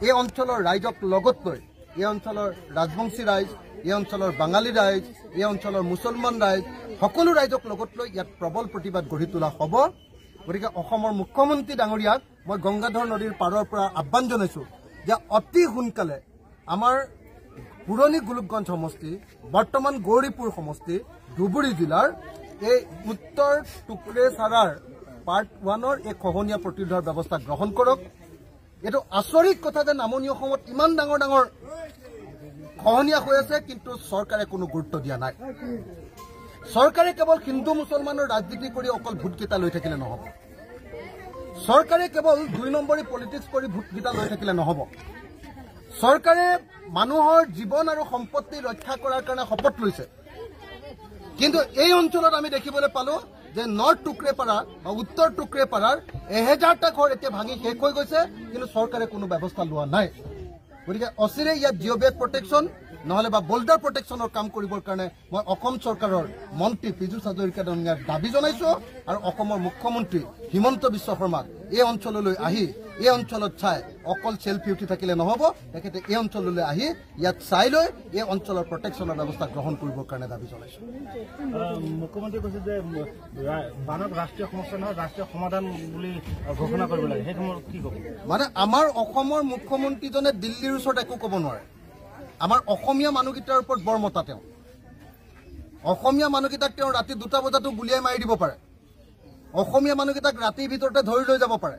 এই অঞ্চলৰ ৰাইজক লগত লৈ এই অঞ্চলৰ ৰাজবংশী ৰাইজ, এই অঞ্চলৰ বাঙালী ৰাইজ, এই অঞ্চলৰ মুছলমান ৰাইজ সকলো ৰাইজক লগত লৈ ইয়াত প্ৰবল প্ৰতিবাদ গঢ়ি তোলা হ'ব। গতিকে অসমৰ মুখ্যমন্ত্ৰী ডাঙৰীয়াক মই গংগাধৰ নদীৰ পাৰৰ পৰা আহ্বান জনাইছোঁ যে অতি সোনকালে আমাৰ পুৰণি গোলোকগঞ্জ সমষ্টি, বৰ্তমান গৌৰীপুৰ সমষ্টি, ধুবুৰী জিলাৰ এই উত্তৰ টুকুৰেচাৰাৰ পাৰ্ট 1ৰ এই খহনীয়া প্ৰতিৰোধৰ ব্যৱস্থা গ্ৰহণ কৰক। এইটো আচৰিত কথা যে নামনি অসমত ইমান ডাঙৰ ডাঙৰ খহনীয়া হৈ আছে, কিন্তু চৰকাৰে কোনো গুৰুত্ব দিয়া নাই। চৰকাৰে কেৱল হিন্দু মুছলমানৰ ৰাজনীতি কৰি অকল ভোটকেইটা লৈ থাকিলে নহ'ব। চৰকাৰে কেৱল 2 নম্বৰী পলিটিক্স কৰি ভোটকেইটা লৈ থাকিলে নহ'ব। চৰকাৰে মানুহৰ জীৱন আৰু সম্পত্তি ৰক্ষা কৰাৰ কাৰণে শপত লৈছে, কিন্তু এই অঞ্চলত আমি দেখিবলৈ পালো যে নৰ্থ টুকুৰেপাৰা বা উত্তৰ টুকুৰেপাৰাৰ 1000টা ঘৰ এতিয়া ভাঙি শেষ হৈ গৈছে, কিন্তু চৰকাৰে কোনো ব্যৱস্থা লোৱা নাই। গতিকে অচিৰে ইয়াত জিঅ'বেজ প্ৰটেকশ্যন নহলে বা বল্ডাৰ প্ৰটেকশ্যনৰ কাম কৰিবৰ কাৰণে মই অসম চৰকাৰৰ মন্ত্ৰী পীযুষ হাজৰিকা ডাঙৰীয়াক দাবী জনাইছোঁ আৰু অসমৰ মুখ্যমন্ত্ৰী হিমন্ত বিশ্ব শৰ্মাক এই অঞ্চললৈ আহি এই অঞ্চলত চাই অকল চেল্ফি উঠি থাকিলে নহ'ব, তেখেতে এই অঞ্চললৈ আহি ইয়াত চাই লৈ এই অঞ্চলৰ প্ৰটেকশ্যনৰ ব্যৱস্থা গ্ৰহণ কৰিবৰ কাৰণে দাবী জনাইছোঁ। মুখ্যমন্ত্ৰীয়ে কৈছে যে বানক ৰাষ্ট্ৰীয় সমস্যা নহয়, ৰাষ্ট্ৰীয় সমাধান বুলি ঘোষণা কৰিব লাগে, সেই সময়ত কি ক'ব? মানে আমাৰ অসমৰ মুখ্যমন্ত্ৰীজনে দিল্লীৰ ওচৰত একো ক'ব নোৱাৰে। আমাৰ অসমীয়া মানুহকেইটাৰ ওপৰত বৰ মতা তেওঁ। অসমীয়া মানুহকেইটাক তেওঁ ৰাতি 2টা বজাতো গুলিয়াই মাৰি দিব পাৰে। অসমীয়া মানুহকেইটাক ৰাতিৰ ভিতৰতে ধৰি লৈ যাব পাৰে।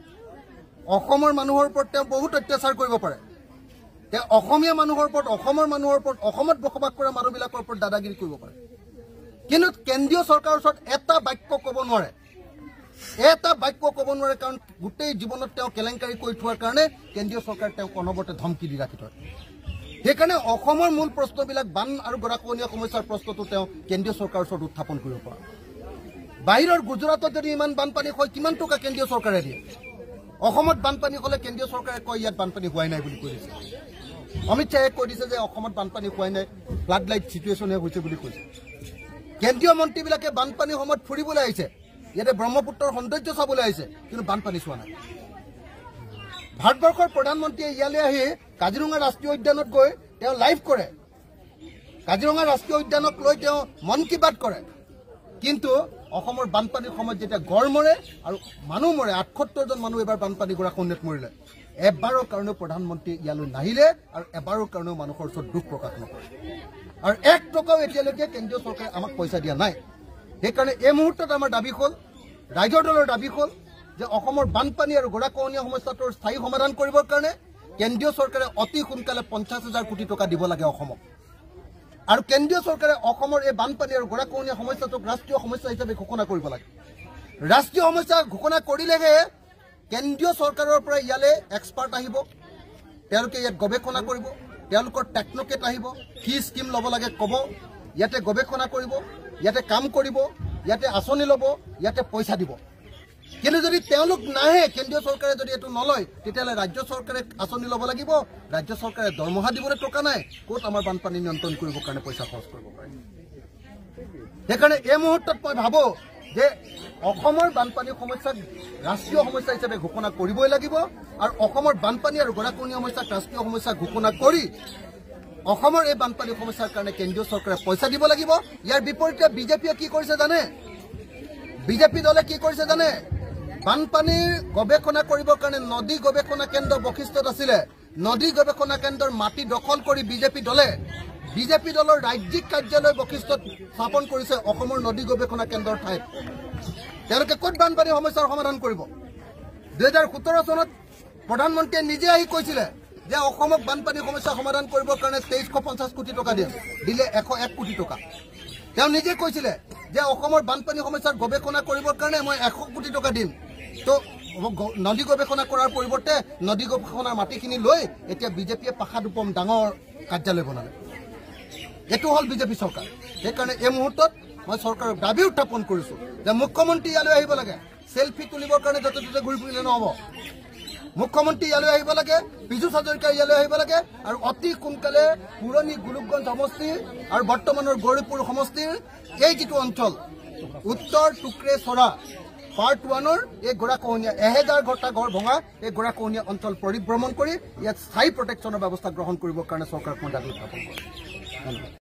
অসমৰ মানুহৰ ওপৰত তেওঁ বহুত অত্যাচাৰ কৰিব পাৰে। তেওঁ অসমীয়া মানুহৰ ওপৰত, অসমৰ মানুহৰ ওপৰত, অসমত বসবাস কৰা মানুহবিলাকৰ ওপৰত দাদাগিৰি কৰিব পাৰে। কিন্তু কেন্দ্ৰীয় চৰকাৰৰ ওচৰত এটা বাক্য ক'ব নোৱাৰে, এটা বাক্য ক'ব নোৱাৰে, কাৰণ গোটেই জীৱনত তেওঁ কেলেংকাৰী কৰি থোৱাৰ কাৰণে কেন্দ্ৰীয় চৰকাৰে তেওঁক অনবৰতে ধমকি দি ৰাখি থয়। সেইকাৰণে অসমৰ মূল প্ৰশ্নবিলাক বান আৰু গৰাখহনীয়া সমস্যাৰ প্ৰশ্নটো তেওঁ কেন্দ্ৰীয় চৰকাৰৰ ওচৰত উত্থাপন কৰিব পাৰে। বাহিৰৰ গুজৰাটত যদি ইমান বানপানী হয়, কিমান টকা কেন্দ্ৰীয় চৰকাৰে দিয়ে? অসমত বানপানী হ'লে কেন্দ্ৰীয় চৰকাৰে কয় ইয়াত বানপানী হোৱাই নাই বুলি কৈ দিছে। অমিত শ্বাহে কৈ দিছে যে অসমত বানপানী হোৱাই নাই, ফ্লাড লাইট ছিটুৱেশ্যনহে হৈছে বুলি কৈছে। কেন্দ্ৰীয় মন্ত্ৰীবিলাকে বানপানীৰ সময়ত ফুৰিবলৈ আহিছে, ইয়াতে ব্ৰহ্মপুত্ৰৰ সৌন্দৰ্য চাবলৈ আহিছে, কিন্তু বানপানী চোৱা নাই। ভাৰতবৰ্ষৰ প্ৰধানমন্ত্ৰীয়ে ইয়ালৈ আহি কাজিৰঙা ৰাষ্ট্ৰীয় উদ্যানত গৈ তেওঁ লাইভ কৰে, কাজিৰঙা ৰাষ্ট্ৰীয় উদ্যানক লৈ তেওঁ মন কী বাত কৰে, কিন্তু অসমৰ বানপানীৰ সময়ত যেতিয়া গড় মৰে আৰু মানুহ মৰে, 78জন মানুহ এবাৰ বানপানী গৰাখহনীয়াত মৰিলে, এবাৰৰ কাৰণেও প্ৰধানমন্ত্ৰী ইয়ালৈ নাহিলে আৰু এবাৰৰ কাৰণেও মানুহৰ ওচৰত দুখ প্ৰকাশ নকৰে। আৰু 1 টকাও এতিয়ালৈকে কেন্দ্ৰীয় চৰকাৰে আমাক পইচা দিয়া নাই। সেইকাৰণে এই মুহূৰ্তত আমাৰ দাবী হ'ল, ৰাইজৰ দলৰ দাবী হ'ল যে অসমৰ বানপানী আৰু গৰাখহনীয়া সমস্যাটোৰ স্থায়ী সমাধান কৰিবৰ কাৰণে কেন্দ্ৰীয় চৰকাৰে অতি সোনকালে 50,000 কোটি টকা দিব লাগে অসমক। আৰু কেন্দ্ৰীয় চৰকাৰে অসমৰ এই বানপানী আৰু গৰাখহনীয়া সমস্যাটোক ৰাষ্ট্ৰীয় সমস্যা হিচাপে ঘোষণা কৰিব লাগে। ৰাষ্ট্ৰীয় সমস্যা ঘোষণা কৰিলেহে কেন্দ্ৰীয় চৰকাৰৰ পৰা ইয়ালৈ এক্সপাৰ্ট আহিব, তেওঁলোকে ইয়াত গৱেষণা কৰিব, তেওঁলোকৰ টেকন'ক্ৰেট আহিব, কি স্কিম ল'ব লাগে ক'ব, ইয়াতে গৱেষণা কৰিব, ইয়াতে কাম কৰিব, ইয়াতে আঁচনি ল'ব, ইয়াতে পইচা দিব। কিন্তু যদি তেওঁলোক নাহে, কেন্দ্ৰীয় চৰকাৰে যদি এইটো নলয়, তেতিয়াহ'লে ৰাজ্য চৰকাৰে আঁচনি ল'ব লাগিব। ৰাজ্য চৰকাৰে দৰমহা দিবলৈ টকা নাই, ক'ত আমাৰ বানপানী নিয়ন্ত্ৰণ কৰিবৰ কাৰণে পইচা খৰচ কৰিব পাৰে। সেইকাৰণে এই মুহূৰ্তত মই ভাবোঁ যে অসমৰ বানপানীৰ সমস্যাক ৰাষ্ট্ৰীয় সমস্যা হিচাপে ঘোষণা কৰিবই লাগিব, আৰু অসমৰ বানপানী আৰু গৰাখহনীয়া সমস্যাক ৰাষ্ট্ৰীয় সমস্যা ঘোষণা কৰি অসমৰ এই বানপানীৰ সমস্যাৰ কাৰণে কেন্দ্ৰীয় চৰকাৰে পইচা দিব লাগিব। ইয়াৰ বিপৰীতে বিজেপিয়ে কি কৰিছে জানে? বিজেপি দলে কি কৰিছে জানে? বানপানীৰ গৱেষণা কৰিবৰ কাৰণে নদী গৱেষণা কেন্দ্ৰ বশিষ্ঠত আছিলে, নদী গৱেষণা কেন্দ্ৰৰ মাটি দখল কৰি বিজেপি দলৰ ৰাজ্যিক কাৰ্যালয় বশিষ্ঠত স্থাপন কৰিছে অসমৰ নদী গৱেষণা কেন্দ্ৰৰ ঠাইত। তেওঁলোকে ক'ত বানপানীৰ সমস্যাৰ সমাধান কৰিব? 2017 চনত প্ৰধানমন্ত্ৰীয়ে নিজে আহি কৈছিলে যে অসমক বানপানীৰ সমস্যা সমাধান কৰিবৰ কাৰণে 2350 কোটি টকা দিলে 101 কোটি টকা। তেওঁ নিজে কৈছিলে যে অসমৰ বানপানীৰ সমস্যাৰ গৱেষণা কৰিবৰ কাৰণে মই 100 কোটি টকা দিম। তো নদী গৱেষণা কৰাৰ পৰিৱৰ্তে নদী গৱেষণাৰ মাটিখিনি লৈ এতিয়া বিজেপিয়ে পাখাদুপম ডাঙৰ কাৰ্যালয় বনালে। এইটো হ'ল বিজেপি চৰকাৰ। সেইকাৰণে এই মুহূৰ্তত মই চৰকাৰক দাবী উত্থাপন কৰিছোঁ যে মুখ্যমন্ত্ৰী ইয়ালৈ আহিব লাগে। চেল্ফি তুলিবৰ কাৰণে য'তে ত'তে ঘূৰি ফুৰিলে নহ'ব। মুখ্যমন্ত্ৰী ইয়ালৈ আহিব লাগে, পীযুষ হাজৰিকা ইয়ালৈ আহিব লাগে, আৰু অতি সোনকালে পুৰণি গোলোকগঞ্জ সমষ্টি আৰু বৰ্তমানৰ গৌৰীপুৰ সমষ্টিৰ এই যিটো অঞ্চল উত্তৰ টুকুৰেচৰা, পাৰ্ট 1-ৰ এই গৰাখহনীয়া 1000 ঘটা ঘৰ ভঙা এই গৰাখহনীয়া অঞ্চল পৰিভ্ৰমণ কৰি ইয়াত স্থায়ী প্ৰটেকশ্যনৰ ব্যৱস্থা গ্ৰহণ কৰিবৰ কাৰণে চৰকাৰক মই দাবী উত্থাপন কৰিম।